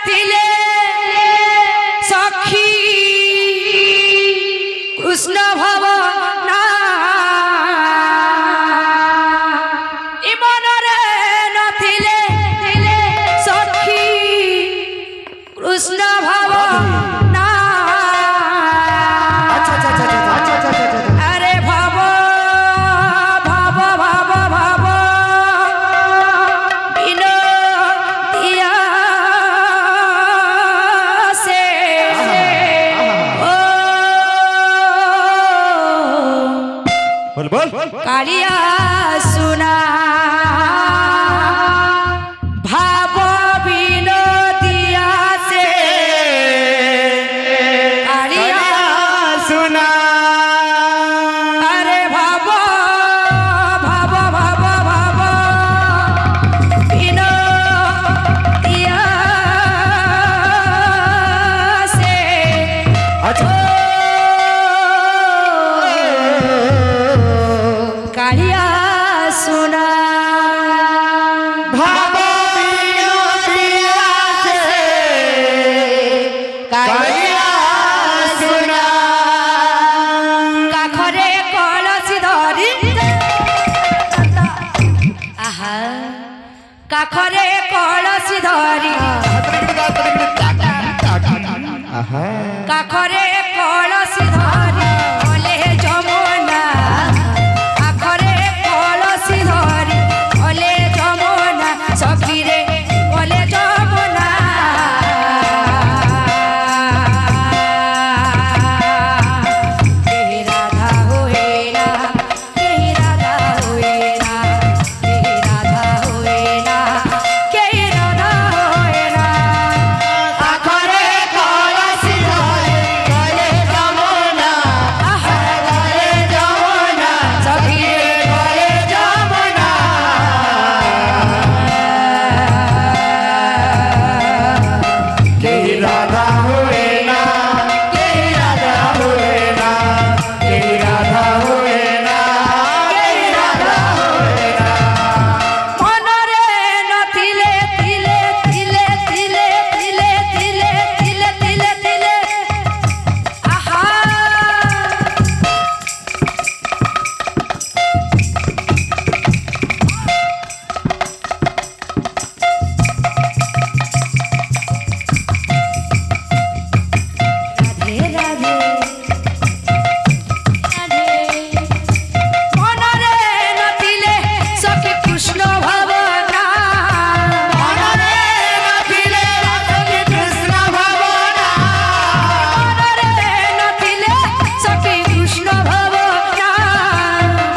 नथिले सखी कृष्ण भवना मनरे नथिले सखी कृष्ण भवना अरे भव भव भव भव बिनतिया से बोल कालिया सुना भाव बिनतिया से कालिया सुना अरे भाव भाव भाव भाव बिनतिया से कालिया सुना भाव बिनतिया से कालिया सुना काखरे कलसी धरी आहा काखरे कलसी धरी काखरे कलसी धरी ओले जमुना काखरे कलसी धरी ओले जमुना सखीरे ओले जमुना केही राधा होए ना केही राधा होए ना केही राधा होए ना केही राधा होए ना आखरे कलसी धरे गले जमुना गले जमुना सखीरे गले जमुना केही राधा हुए ना केही राधा हुए ना केही राधा हुए ना केही राधा हुए ना मनरे नथिले थिले थिले थिले थिले थिले थिले थिले थिले आहा राधे राधे मनरे नथिले सखी कृष्ण भवना मनरे नथिले सखी कृष्ण भवना मनरे नथिले सखी कृष्ण भवना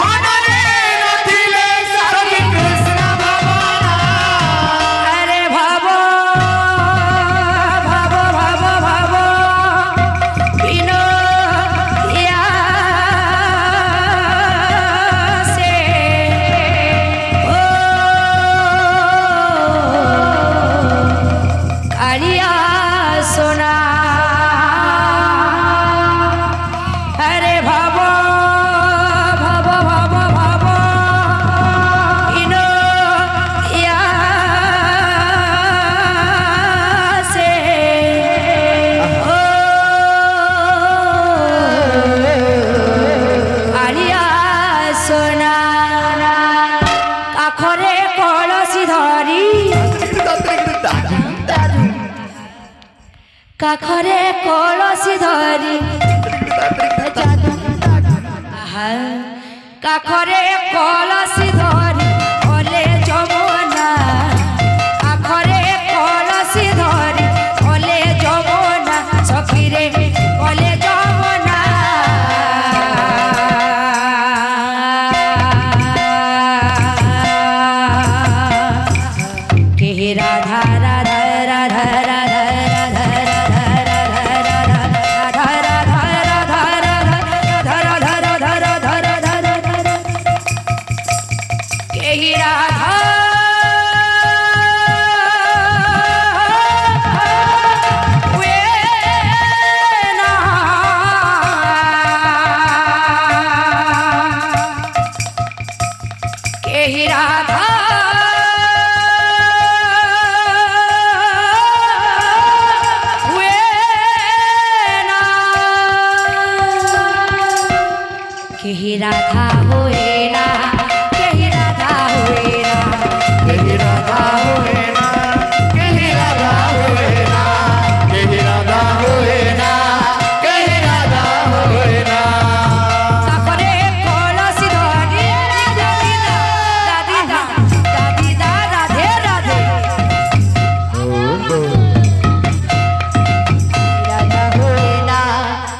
मनरे नथिले सखी कृष्ण भवना अरे भव भव भव भव बिनतिया से कालिया सोना अरे भव भव भव भव बिनतिया से कालिया सोना काखरे कलसी धरी काखरे कलसी धरी आहा काखरे कलसी धरी ओले जमुना काखरे कलसी धरी ओले जमुना सखीरे ओले जमुना केही राधा राधा राधा राधा राधा राधा राधा राधा राधा राधा राधा राधा राधा राधा राधा राधा केही राधा होए ना केही राधा होए ना केही राधा होए ना केही राधा होए ना केही राधा होए ना केही राधा होए ना काकरे कलसी धरी दादी दा राधे राधे राधा होए ना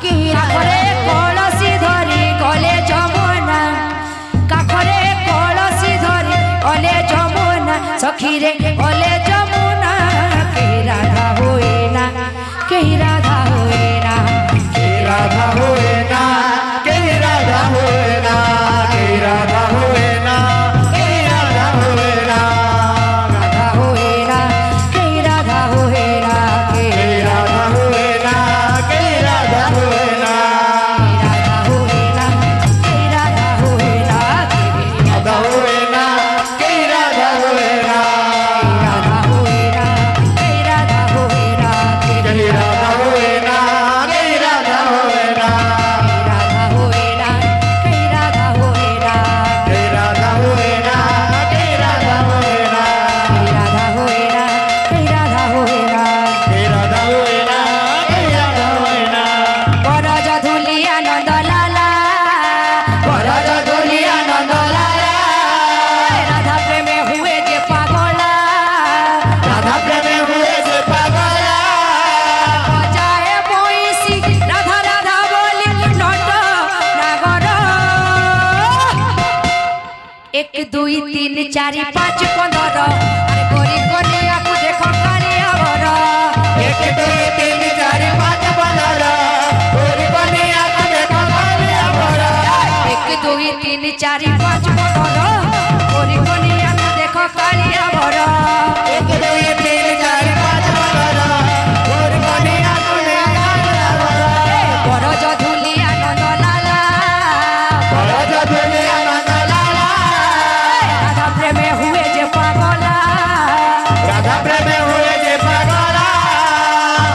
केही काकरे कलसी धरी गले जमुना काकरे कलसी धरी गले जमुना सखी रे गले जमुना केही राधा होए ना केही राधा होए ना केही राधा होए ना केही राधा होए ना केही राधा होए ना केही राधा होए ना राधा होए ना केही राधा होए ना केही राधा होए ना केही राधा होए ना राधा होए ना केही राधा होए ना राधा होए ना केही राधा होए ना राधा होए ना केही राधा होए ना केही राधा होए ना केही राधा होए ना राधा होए ना केही राधा होए ना केही राधा होए ना केही राधा होए ना राधा होए ना केही राधा होए ना केही राधा होए ना केही राधा होए ना बरज धुली आनंद लाला बरज धुली आनंद लाला राधा प्रेमे हुए जे पागला राधा प्रेमे हुए से पागला बजाए बंसी राधा राधा बोली नट नागर 1 2 3 4 5 15 अरे गोरी कोनिया को देखो कालिया वर 1 2 3 4 5 15 गोरी कन्हैया को देखो कालिया भरा 1 2 3 4 5 15 गोरी कोनिया को देखो कालिया वर 1 2 3 4 5 15 गोरी कन्हैया को देखो कालिया भरा बरज धुली आनंद लाला बरज धुली आनंद लाला राधा प्रेमे हुए जे पागला राधा प्रेमे हुए जे पागला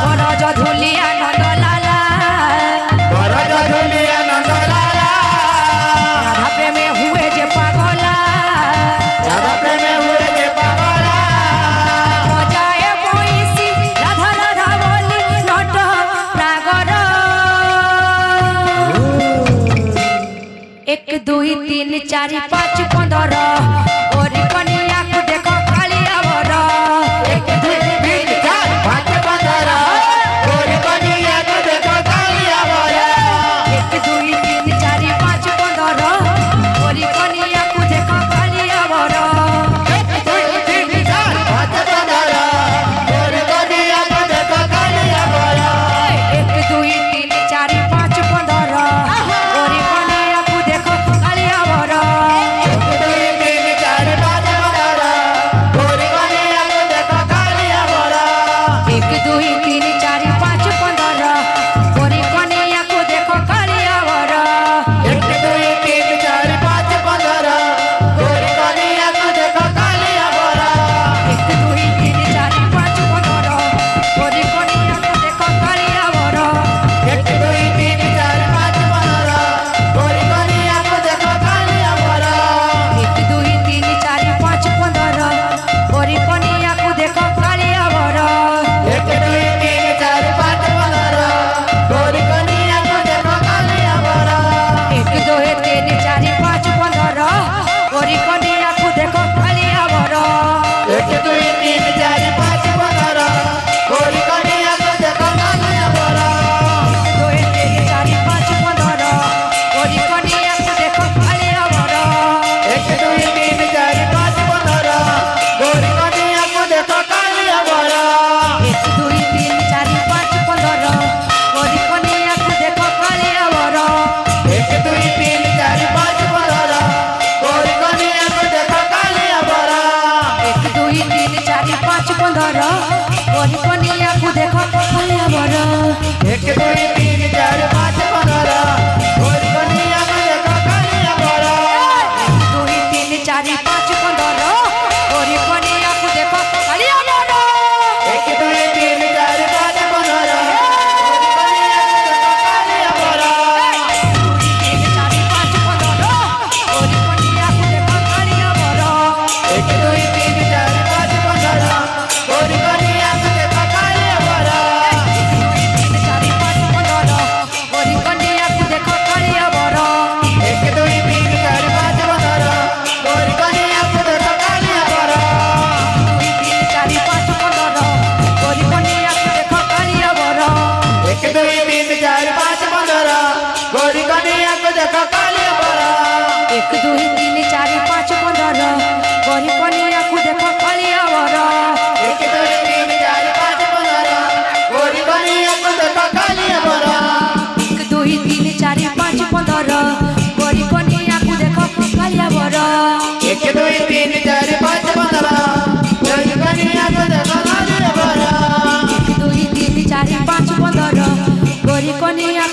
बरज धुली आनंद लाला बरज धुली आनंद लाला राधा प्रेमे हुए जे पागला राधा प्रेमे हुए जे पागला बजाए बंसी राधा राधा बोली नट नागर 1 2 3 4 5 15 गोरी कन्हैया को देखो कालिया वर 1 2 3 4 5 15 गोरी कन्हैया को देखो कालिया भरा 1 2 3 4 5 15 गोरी कन्हैया को देखो कालिया वर 1 2 3 4 5 15 गोरी कन्हैया को देखो कालिया भरा 1 2 3 4 5 15 गोरी कन्हैया को देखो कालिया वर 1 2 3 4 5 15 गोरी कन्हैया को देखो कालिया भरा 1 2 3 4 5 15 गोरी कन्हैया को देखो कालिया वर 1 2 3 4 5 15 गोरी कन्हैया को देखो कालिया भरा 1 2 3 4 5 15 गोरी कन्हैया को देखो कालिया वर 1 2 3 4 5 15 गोरी कन्हैया को देखो कालिया भरा 1 2 3 4 5 15 गोरी कन्हैया को देखो कालिया वर 1 2 3 4 5 15 गोरी कन्हैया को देखो कालिया भरा 1 2 3 4 5 15 गोरी कन्हैया को देखो कालिया वर 1 2 3 4 5 15 गोरी कन्हैया को देखो कालिया भरा 2 3 4 5 15 गोरी कन्हैया को देखो कालिया वर 1 2 3 4 5 15 गोरी कन्हैया को देखो कालिया भरा 1 2 3 4 5 15 गोरी कन्हैया को देखो कालिया वर 1 2 3 4 5 15 गोरी कन्हैया को देखो कालिया भरा 1 2 3 4 5 15 गोरी कन्हैया को देखो कालिया वर 1 2 3 4 5 15 गोरी कन्हैया को देखो कालिया भरा 2 3 4 5 15 गोरी कन्हैया को देखो कालिया वर 1 2 3 4 5 15 गोरी कन्हैया को देखो कालिया भरा 2 3 4 5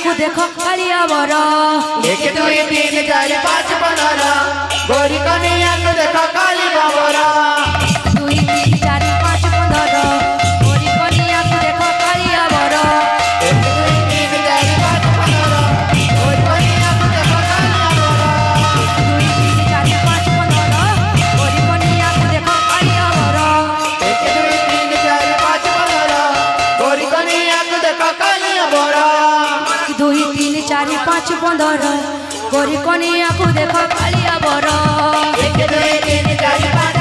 को देखो कालिया बर 1 2 3 4 5 15 गोरी कन्हैया को देखो काली बाबरा 2 3 4 5 15 गोरी कन्हैया को देखो कालिया बर 1 2 3 4 5 15 गोरी कन्हैया को देखो काली बाबरा 2 3 4 5 15 गोरी कन्हैया को देखो कालिया बर 1 2 3 4 5 15 गोरी कन्हैया को देखो काली बाबरा 2 3 4 5 15 गोरी कन्हैया को देखो कालिया बर 1 2 3 4 5 15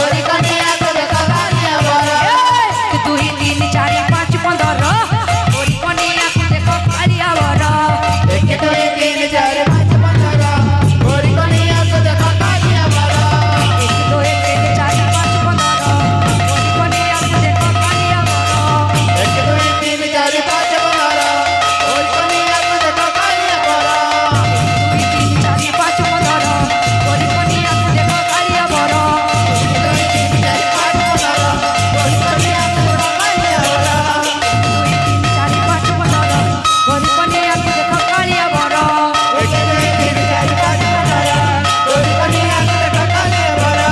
गोरी कन्हैया को देखो काली बाबरा 2 3 4 5 15 गोरी कन्हैया को देखो कालिया बर 1 2 3 4 5 15 गोरी कन्हैया को देखो काली बाबरा 1 2 3 4 5 15 गोरी कन्हैया को देखो कालिया बर 1 2 3 4 5 15 गोरी कन्हैया को देखो काली बाबरा 2 3 4 5 15 गोरी कन्हैया को देखो कालिया बर 1 2 3 4 5 15 गोरी कन्हैया को देखो काली बाबरा 4 5 15 गोरी कन्हैया को देखो कालिया बर 1 2 3 4 5 15 गोरी कन्हैया को देखो काली बाबरा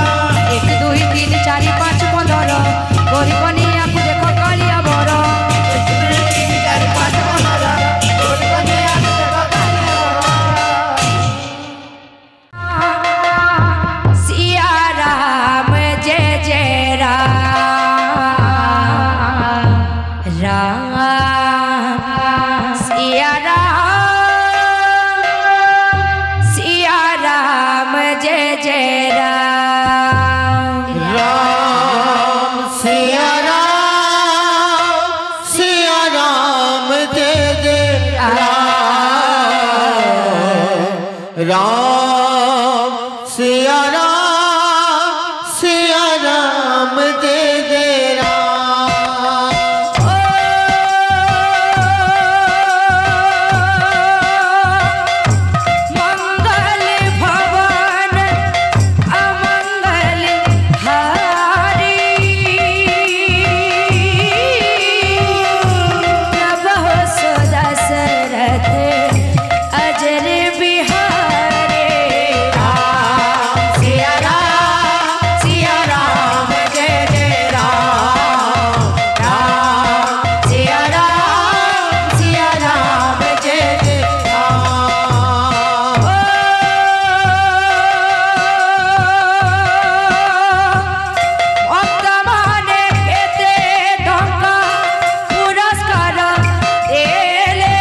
1 2 3 4 5 15 गोरी कन्हैया को देखो कालिया बर 1 2 3 4 5 15 गोरी कन्हैया को देखो काली बाबरा सिया राम जय जय राम राम सिया राम जय जय राम राम सिया राम जय जय राम राम सिया राम जय जय राम मंगल भवन अमंगल हारी प्रभु सुदशरथ अजर बिहारी राम सिया राम जय जय राम राम सिया राम जय जय राम भक्तमाने केते टंका पुरस्कार देले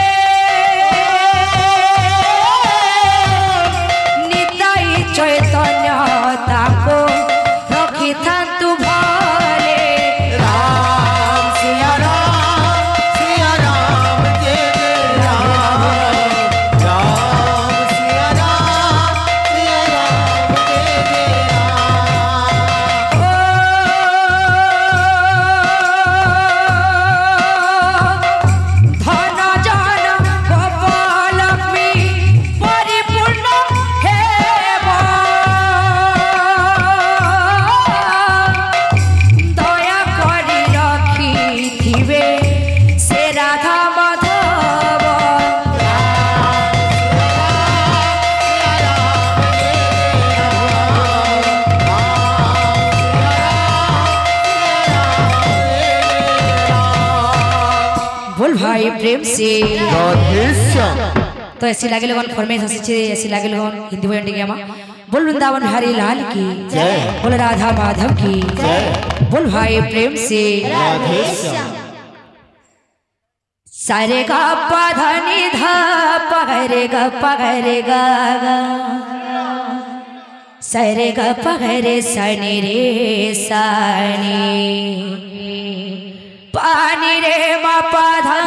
निताई चैतन्य ताको रखिथान्तु भले राम सिया राम जय जय राम राम सिया राम जय जय धन जन गोपालक्ष्मी परिपूर्ण हेब दया करी रखिथिबे से राधा माधव बोल भाई प्रेम से तो ऐसी लागे लोगन फरमाइश हसी ऐसी लागे लोगन हिंदी बोल इंडिया में बोल वृंदावन हरि लाल की बोल राधा माधव की बोल भाई प्रेम से सारे गा पधनी धा पगरे गा गा सारे गा पगरे सनी रे सनी पानी रे मा पधा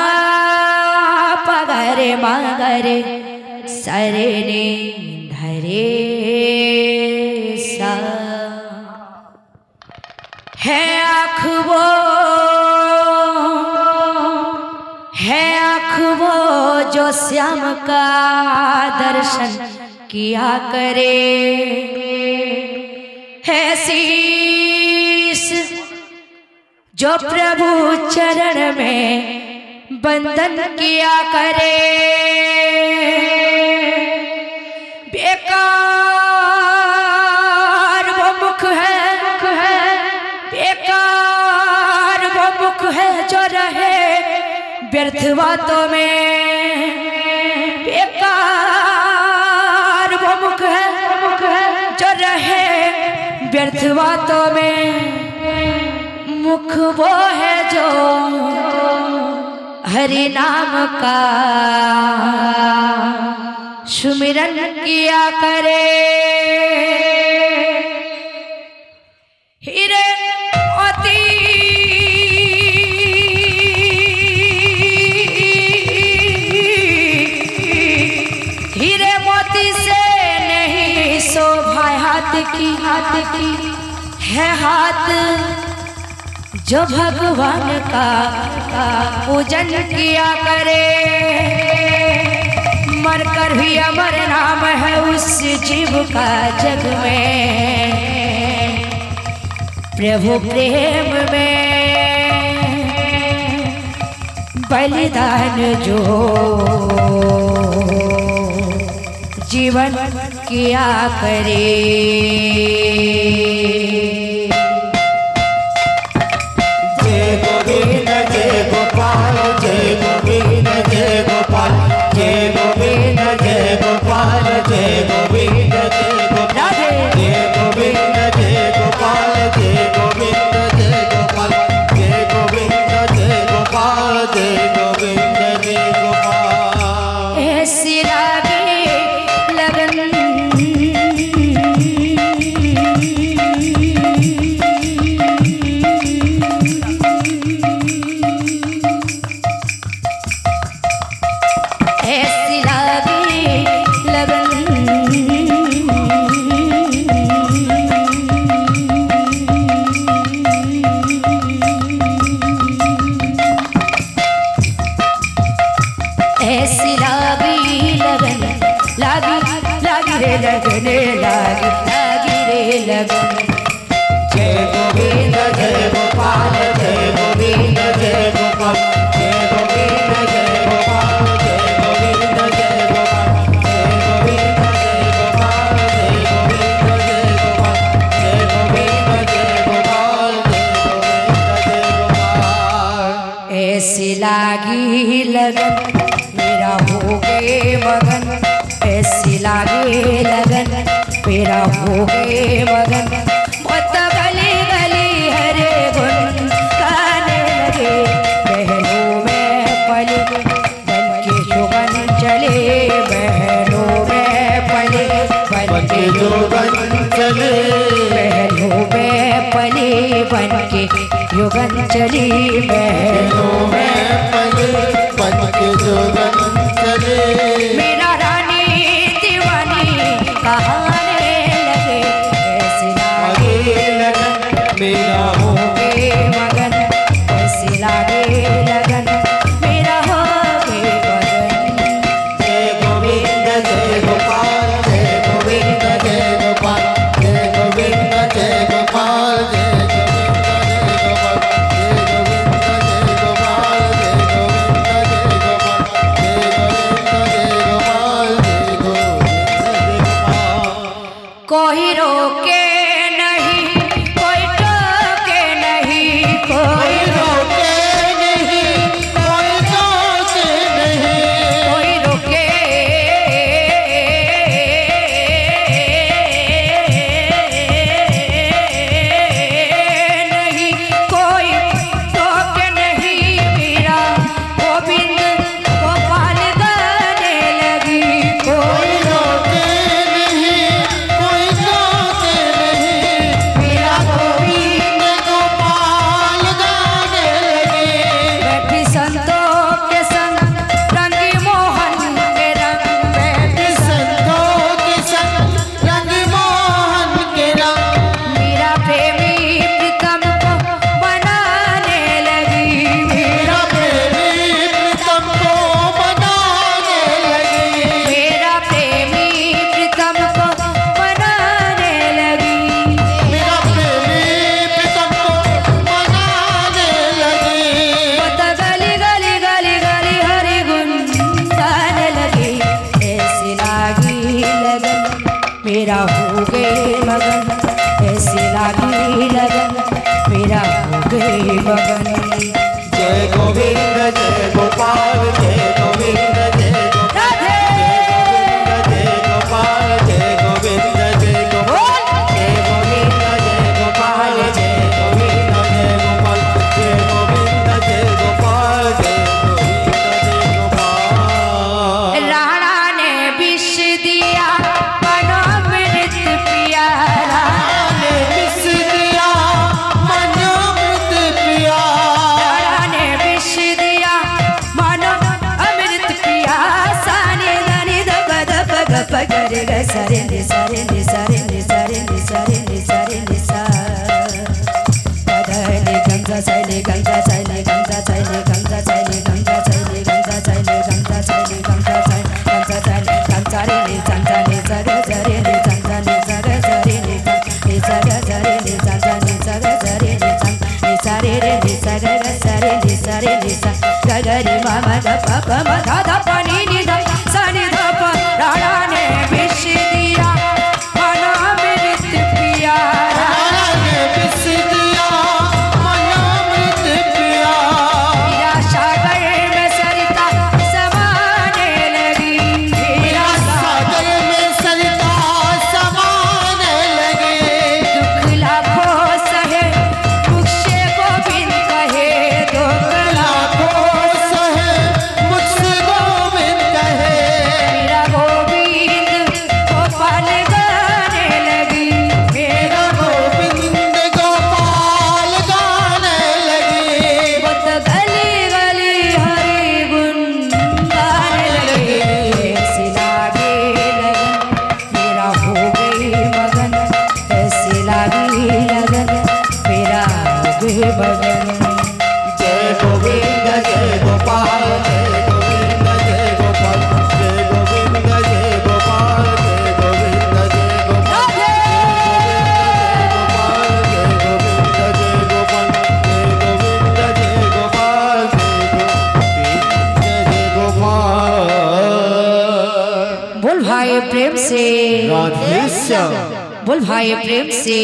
पगरे मगरे सरे ने धरे सा है अखबो जो श्याम का दर्शन किया करे है शीश जो प्रभु चरण में बंधन किया करे बेकार वो मुख है बेकार वो मुख है जो रहे व्यर्थ बातों में बेकार वो मुख है जो रहे व्यर्थ बातों में मुख वो है जो हरि नाम का सुमिरन किया करे हीरे अति हीरे मोती से नहीं शोभा हाथ की है हाथ जो भगवान का पूजन किया करे मरकर भी अमर नाम है उस जीव का जग में प्रभु प्रेम में बलिदान जो जीवन किया करे ऐसी लागी लगन मेरा हो गए मगन ऐसी लागी लगन मेरा हो गए मगन बहुत गली गली हरे गुन गाने लगे बहनों में पले बन के शुगन चले बहनों में पले बन के शुगन चले बहनों में पले बन के युगन चली बहनों में पले बन के युगन चले मेरा रानी दीवानी कहाने लगे ऐसी लागे लगन मेरा हो गए मगन ऐसी लागे लगन मेरा हो गए मगन जय गोविंद जय गोपाल जय गोविंद जय गोपाल जय गोविंद जय गोपाल जय रे नि सा रे नि सा ग ग रे म म ग प प म ध ध प नि नि ध सा नि ध प राणा ने विष दिया मनामृत पिया राणा ने विष दिया मनामृत पिया मेरा सागर में सरिता समाने लगी मेरा सागर में सरिता समाने लगी दुख लाखों सहे मुझसे गोविंद कहे दुख लाखों सहे मुझसे गोविंद कहे मेरा गोविंद गोपाल गाने लगी मेरा गोविंद गोपाल गाने लगी बुत गली गली हरि गुण गाने लगे ऐसी लागे लगन मेरा हो गई मगन ऐसी लागी लगन मेरा हो गई मगन जय गोविंद जय गोपाल जय गोविंद जय गोपाल जय गोविंद जय गोपाल जय गोविंद जय गोपाल जय गोविंद जय गोपाल जय गोविंद जय गोपाल जय गोपाल बोल भाई प्रेम से राधेश्याम बोल भाई प्रेम से।